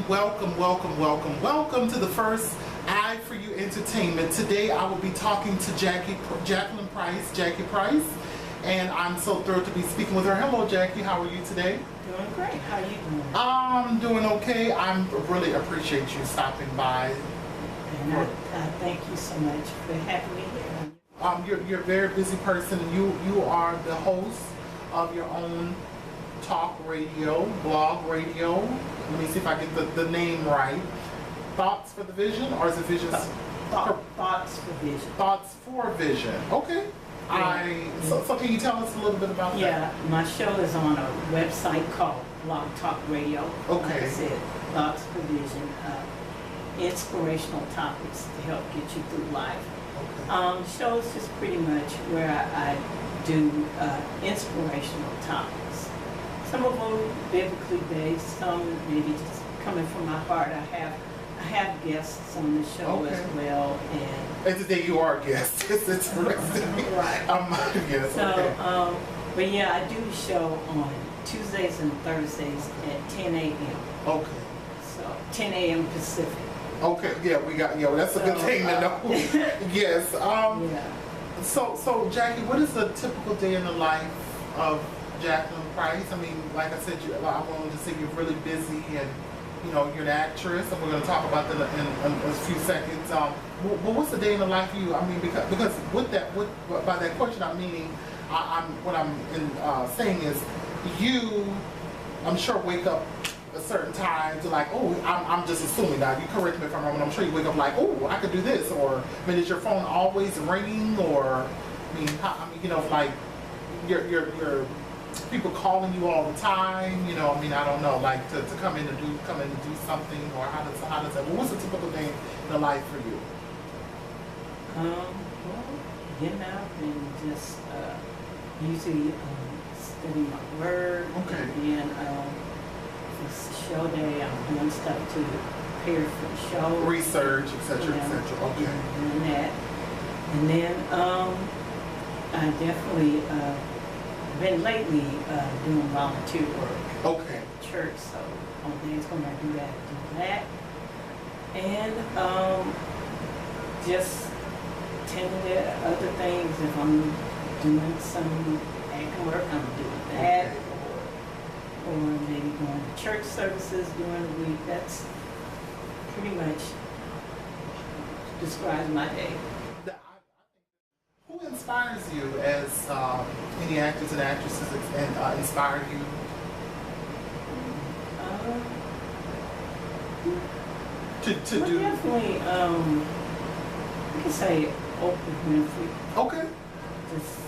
and welcome to the first Eye for You Entertainment. Today I will be talking to Jackie Price, and I'm so thrilled to be speaking with her. Hello, Jackie. How are you today? Doing great. How are you doing? I'm doing okay. I really appreciate you stopping by. And I thank you so much for having me here. You're a very busy person. You are the host of your own talk radio, blog radio. Let me see if I get the name right. Thoughts for the Vision, or is it Vision? Thoughts for Vision. Thoughts for Vision. Okay. Yeah. So can you tell us a little bit about that? Yeah, my show is on a website called Blog Talk Radio. Okay. Like I said, Thoughts for Vision. Inspirational topics to help get you through life. Okay. The show is just pretty much where I do inspirational topics. Some of them biblically based, some maybe just coming from my heart. I have guests on the show as well, and today you are a guest. It's interesting. Right. I'm a guest. So, okay. But yeah, I do the show on Tuesdays and Thursdays at 10 a.m. Okay. So 10 a.m. Pacific. Okay. Yeah, that's a good thing to know. Yes. Yeah. So Jackie, what is a typical day in the life of Jacqueline Price? I mean, like I said, I wanted to say you're really busy, and you're an actress, and we're going to talk about that in a few seconds. Well, what's the day in the life of you? I mean, because by that question, I'm meaning, what I'm saying is, you, I'm sure, wake up a certain time to like, oh, I'm just assuming that. You correct me if I'm wrong, but I'm sure you wake up like, oh, I could do this, or I mean, is your phone always ringing, or like your people calling you all the time, I mean, I don't know, like to come in and do something, or how does that? Well, what's a typical day in the life for you? Well, getting out and just usually studying my word. Okay. And then it's the show day. I'm doing stuff to prepare for the show. Research, etc., etc. Okay. Doing that, and then I definitely. Been lately doing volunteer work okay. at the church, so on days when I do that, and just tending to other things. If I'm doing some acting work, I'm doing that, okay. or maybe going to church services during the week. That's pretty much describes my day. Who inspires you as any actors and actresses inspire you? To do? Definitely, I can say Oprah Winfrey. Okay. Just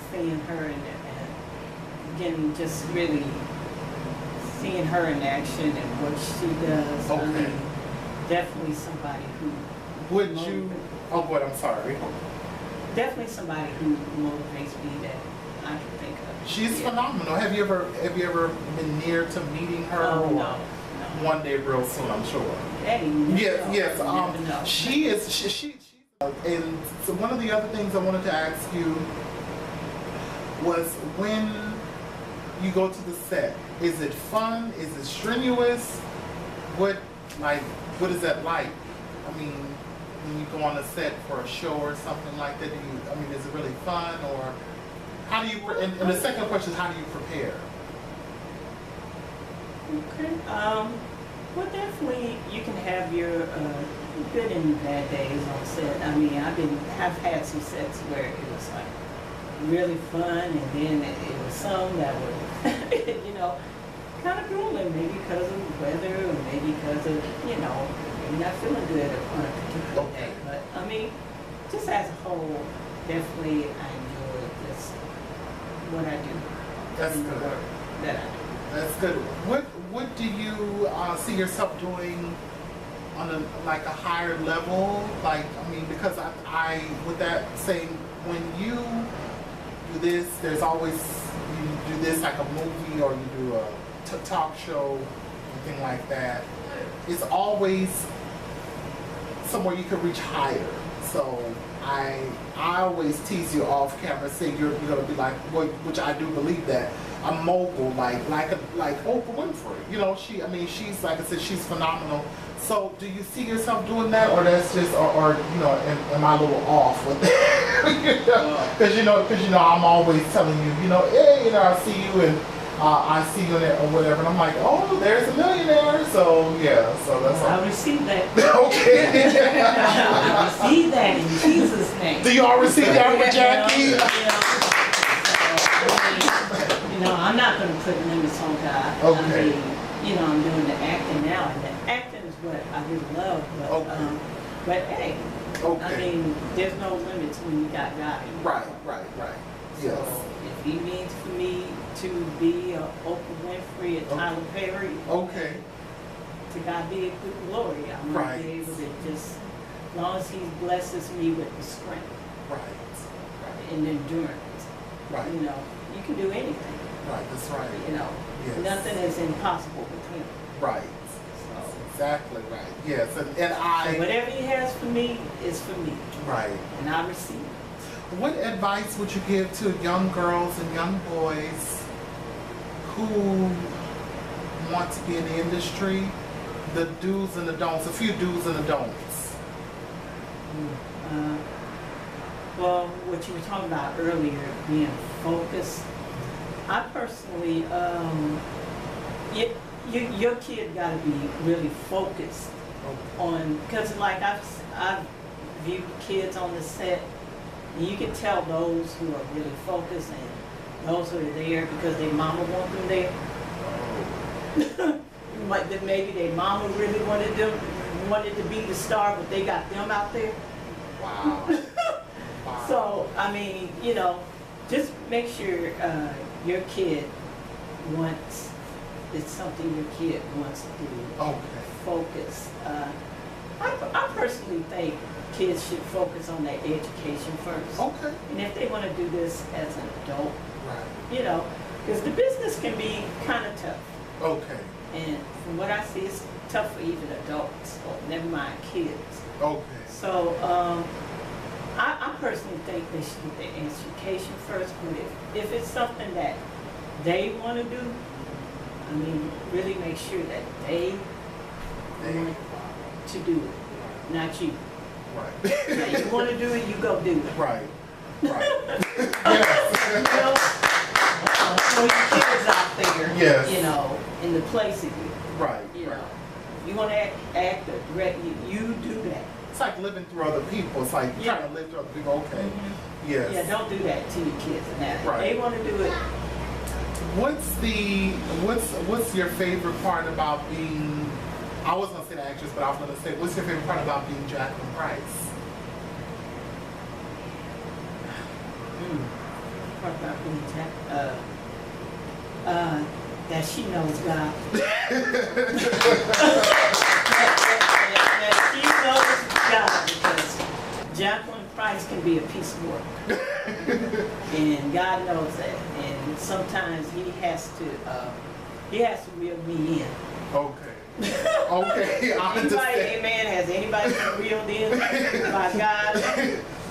seeing her and again, just really seeing her in action and what she does. Okay. I mean, definitely somebody who would you? Oh, what? I'm sorry. Definitely somebody who motivates me that I can think of. She's phenomenal. Have you ever been near to meeting her? Oh, no. One day, real soon, I'm sure. Hey, yes. She is. She. And so one of the other things I wanted to ask you was, when you go to the set, is it fun? Is it strenuous? What is that like? I mean, when you go on a set for a show or something like that, is it really fun, or how do you? And the second question is, how do you prepare? Okay. Well, definitely you can have your good and bad days on set. I mean, I've had some sets where it was like really fun, and then it was some that were, kind of grueling, maybe because of the weather, or maybe because of, maybe not feeling good on a particular day. But I mean, just as a whole, definitely I enjoy this, what I do. That's and good. The work that I do. That's good. What do you see yourself doing on a higher level? Because I with that saying, when you do this, there's always, you do this like a movie, or you do a talk show, anything like that. It's always somewhere you can reach higher. So I always tease you off camera, say you're gonna be like, which I do believe that, a mogul, like Oprah Winfrey. You know, she's, like I said, she's phenomenal. So do you see yourself doing that, or that's just, or you know, am I a little off with that? Because you know, I'm always telling you, you know, hey, you know, I see you and I see you in it or whatever, and I'm like, oh, there's a millionaire. So yeah, so that's. I received that. Okay. I received that in Jesus' name. Do you all receive that for Jackie? You know, I'm not going to put limits on God. Okay. I mean, you know, I'm doing the acting now, and the acting is what I really love. But, Okay. But hey, Okay. I mean, there's no limits when you got God. Right. Yes. So if He means for me to be a Oprah Winfrey, a Tyler Perry, Okay. to God be a good glory. I'm Right. gonna be able to just, as long as He blesses me with the strength Right. and endurance. Right. You know, you can do anything. Right. That's right. You know, Yes. nothing is impossible with Him. Right. So, Exactly right. Yes. And so I. whatever He has for me is for me, Right. and I receive it. What advice would you give to young girls and young boys who want to be in the industry? The do's and the don'ts. A few do's and the don'ts. Well, what you were talking about earlier, being focused. I personally, your kid got to be really focused on, because like I've viewed kids on the set, and you can tell those who are really focused and those who are there because their mama want them there. But then maybe their mama really wanted to be the star, but they got them out there. Wow. Wow. So, I mean, you know, just make sure your kid wants, it's something your kid wants to do. Okay. Focus. I personally think kids should focus on their education first. Okay. And if they want to do this as an adult, Right. you know, because the business can be kind of tough. Okay. And from what I see, it's tough for even adults, or never mind kids. Okay. So, I personally think they should get their education first, but if it's something that they want to do, I mean, really make sure that they want to do it, not you. Right. Now, you want to do it, you go do it. Right. Right. Yes. You know, throw your kids out there, Yes. you know, in the place of you. Right. You know, you want to act or direct, you do that. It's like living through other people. It's like trying to live through other people. Okay. Mm-hmm. Yes. Yeah, don't do that to your kids and that. Right. If they want to do it. What's your favorite part about being? I was gonna say the actress, but I was gonna say, what's your favorite part about being Jacqueline Price? Part about being that she knows God. that she knows God, because Jacqueline Price can be a piece of work. And God knows that. And sometimes He has to reel me in. Okay. Okay. I Anybody, understand. amen, has anybody been reeled in by God?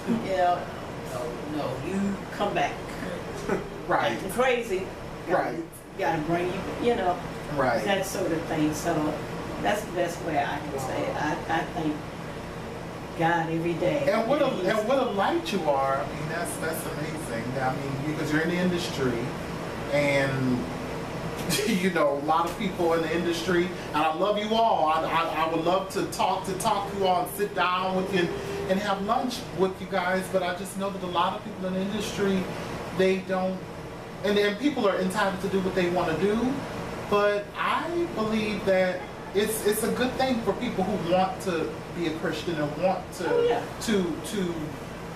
You know, no, you come back. Right. Acting crazy. Right. Gotta bring you know, Right. that sort of thing. So that's the best way I can say it. I thank God every day. And what a light you are. I mean, that's amazing. I mean, because you're in the industry, and you know, a lot of people in the industry, and I love you all. I would love to talk to you all and sit down with you and have lunch with you guys, but I just know that a lot of people in the industry, they don't, and then people are entitled to do what they want to do, but I believe that it's a good thing for people who want to be a Christian and want to to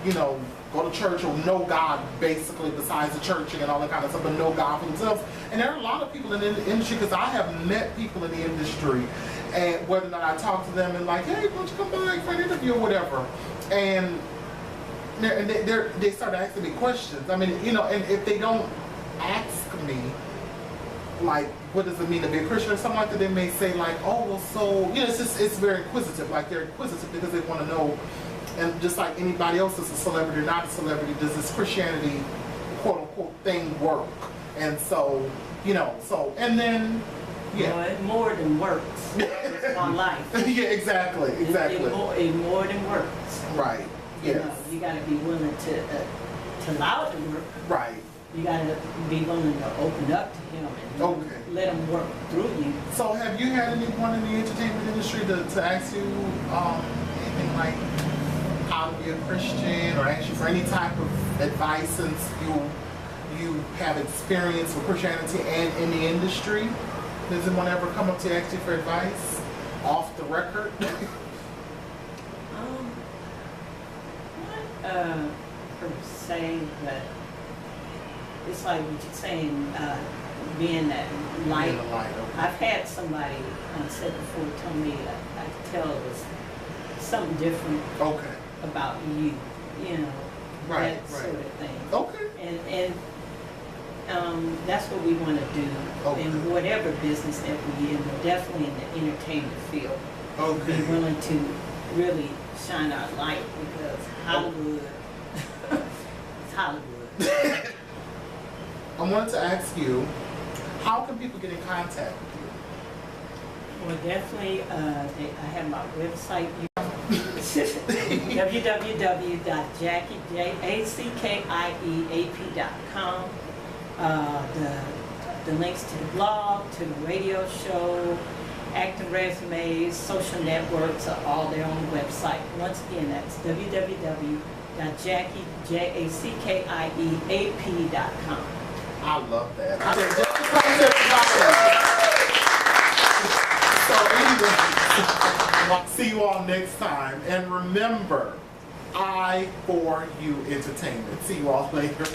you know, go to church or know God, basically, besides the churching and all that kind of stuff, but know God for themselves. And there are a lot of people in the industry, because I have met people in the industry, and whether or not I talk to them and like, hey, why don't you come by for an interview or whatever, and they start asking me questions. I mean, you know, and if they don't ask me, like, what does it mean to be a Christian or something like that, they may say like, oh, well, so, you know, it's very inquisitive. Like, they're inquisitive because they want to know and just like anybody else is a celebrity or not a celebrity, does this Christianity quote unquote thing work? And so, and then, yeah. Well, it more than works. It's my life. Yeah, exactly. It more than works. Right. Yes. You got to be willing to allow it to work. Right. You got to be willing to open up to him and let him work through you. So have you had anyone in the entertainment industry to ask you anything like how to be a Christian, or ask you for any type of advice since you have experience with Christianity and in the industry? Does anyone ever come up to you ask you for advice off the record? Not per se, but it's like what you're saying, being that light. Being a light, okay. I've had somebody said before tell me I could tell it was something different about you, right, that sort of thing. Okay. And that's what we want to do in whatever business that we're in, but definitely in the entertainment field. Okay. Be willing to really shine our light, because Hollywood, it's Hollywood. I wanted to ask you, how can people get in contact with you? Well, definitely, I have my website, www.jackieap.com. The links to the blog, to the radio show, acting resumes, social networks are all there on the website. Once again, that's www.jackieap.com. I love that. So anyway, see you all next time. And remember, I for you entertainment. See you all later.